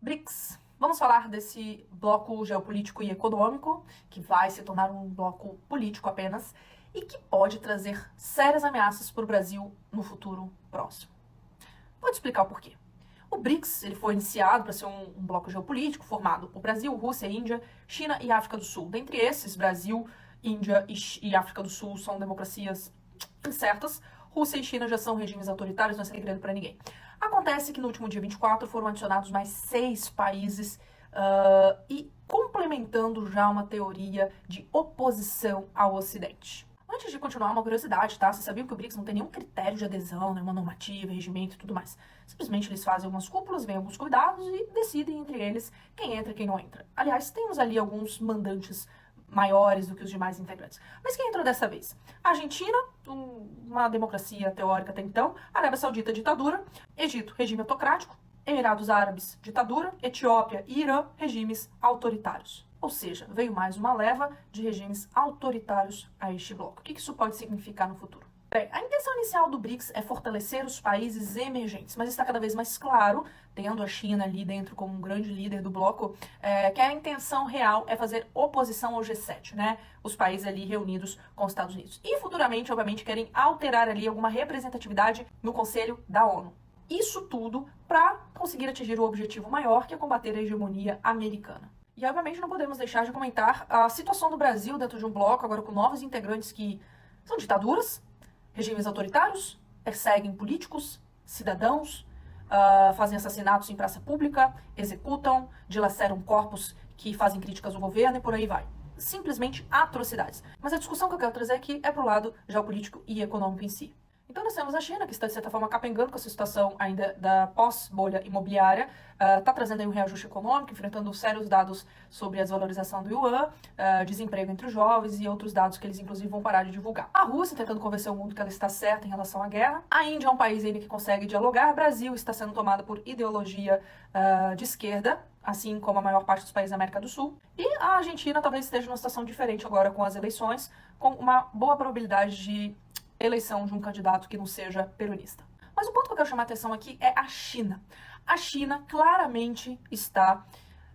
BRICS. Vamos falar desse bloco geopolítico e econômico, que vai se tornar um bloco político apenas, e que pode trazer sérias ameaças para o Brasil no futuro próximo. Vou te explicar o porquê. O BRICS ele foi iniciado para ser um bloco geopolítico formado por Brasil, Rússia, Índia, China e África do Sul. Dentre esses, Brasil, Índia e África do Sul são democracias incertas. Rússia e China já são regimes autoritários, não é segredo para ninguém. Acontece que no último dia 24 foram adicionados mais 6 países e complementando já uma teoria de oposição ao Ocidente. Antes de continuar, uma curiosidade, tá? Vocês sabiam que o BRICS não tem nenhum critério de adesão, nenhuma normativa, regimento e tudo mais. Simplesmente eles fazem algumas cúpulas, vêm alguns convidados e decidem entre eles quem entra e quem não entra. Aliás, temos ali alguns mandantes maiores do que os demais integrantes. Mas quem entrou dessa vez? Argentina, uma democracia teórica até então, Arábia Saudita, ditadura, Egito, regime autocrático, Emirados Árabes, ditadura, Etiópia e Irã, regimes autoritários. Ou seja, veio mais uma leva de regimes autoritários a este bloco. O que isso pode significar no futuro? Bem, a intenção inicial do BRICS é fortalecer os países emergentes, mas está cada vez mais claro, tendo a China ali dentro como um grande líder do bloco, que a intenção real é fazer oposição ao G7, né? Os países ali reunidos com os Estados Unidos. E futuramente, obviamente, querem alterar ali alguma representatividade no Conselho da ONU. Isso tudo para conseguir atingir o objetivo maior, que é combater a hegemonia americana. E, obviamente, não podemos deixar de comentar a situação do Brasil dentro de um bloco, agora com novos integrantes que são ditaduras, regimes autoritários, perseguem políticos, cidadãos, fazem assassinatos em praça pública, executam, dilaceram corpos que fazem críticas ao governo e por aí vai. Simplesmente atrocidades. Mas a discussão que eu quero trazer aqui é pro lado geopolítico e econômico em si. Então nós temos a China, que está de certa forma capengando com essa situação ainda da pós-bolha imobiliária, está trazendo aí um reajuste econômico, enfrentando sérios dados sobre a desvalorização do yuan, desemprego entre os jovens e outros dados que eles inclusive vão parar de divulgar. A Rússia tentando convencer o mundo que ela está certa em relação à guerra. A Índia é um país ainda que consegue dialogar. O Brasil está sendo tomado por ideologia de esquerda, assim como a maior parte dos países da América do Sul. E a Argentina talvez esteja numa situação diferente agora com as eleições, com uma boa probabilidade de eleição de um candidato que não seja peronista. Mas o ponto que eu quero chamar a atenção aqui é a China. A China claramente está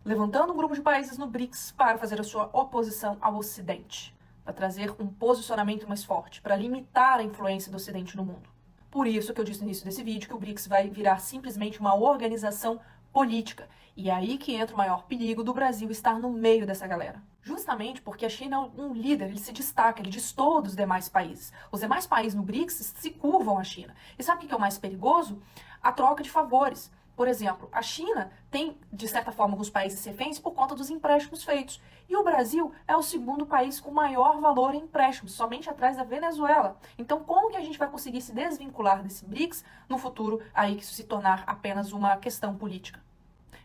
levantando um grupo de países no BRICS para fazer a sua oposição ao Ocidente, para trazer um posicionamento mais forte, para limitar a influência do Ocidente no mundo. Por isso que eu disse no início desse vídeo que o BRICS vai virar simplesmente uma organização política. E é aí que entra o maior perigo do Brasil estar no meio dessa galera. Justamente porque a China é um líder, ele se destaca, ele destoa dos demais países. Os demais países no BRICS se curvam à China. E sabe o que é o mais perigoso? A troca de favores. Por exemplo, a China tem, de certa forma, alguns países reféns por conta dos empréstimos feitos. E o Brasil é o segundo país com maior valor em empréstimos, somente atrás da Venezuela. Então, como que a gente vai conseguir se desvincular desse BRICS no futuro, aí que isso se tornar apenas uma questão política?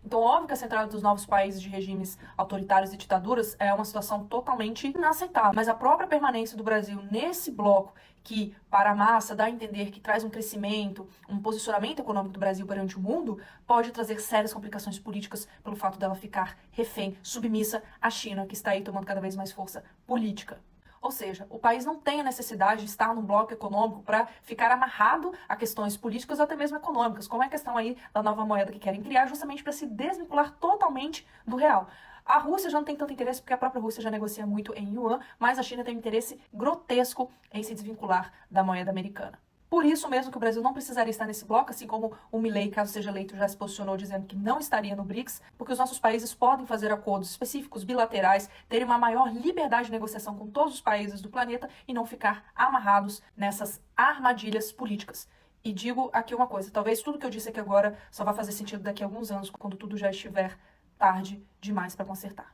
Então, óbvio que a centralidade dos novos países de regimes autoritários e ditaduras é uma situação totalmente inaceitável. Mas a própria permanência do Brasil nesse bloco, que para a massa dá a entender que traz um crescimento, um posicionamento econômico do Brasil perante o mundo, pode trazer sérias complicações políticas pelo fato dela ficar refém, submissa à China, que está aí tomando cada vez mais força política. Ou seja, o país não tem a necessidade de estar num bloco econômico para ficar amarrado a questões políticas ou até mesmo econômicas, como é a questão aí da nova moeda que querem criar, justamente para se desvincular totalmente do real. A Rússia já não tem tanto interesse porque a própria Rússia já negocia muito em yuan, mas a China tem um interesse grotesco em se desvincular da moeda americana. Por isso mesmo que o Brasil não precisaria estar nesse bloco, assim como o Milei, caso seja eleito, já se posicionou dizendo que não estaria no BRICS, porque os nossos países podem fazer acordos específicos, bilaterais, terem uma maior liberdade de negociação com todos os países do planeta e não ficar amarrados nessas armadilhas políticas. E digo aqui uma coisa, talvez tudo que eu disse aqui agora só vai fazer sentido daqui a alguns anos, quando tudo já estiver tarde demais para consertar.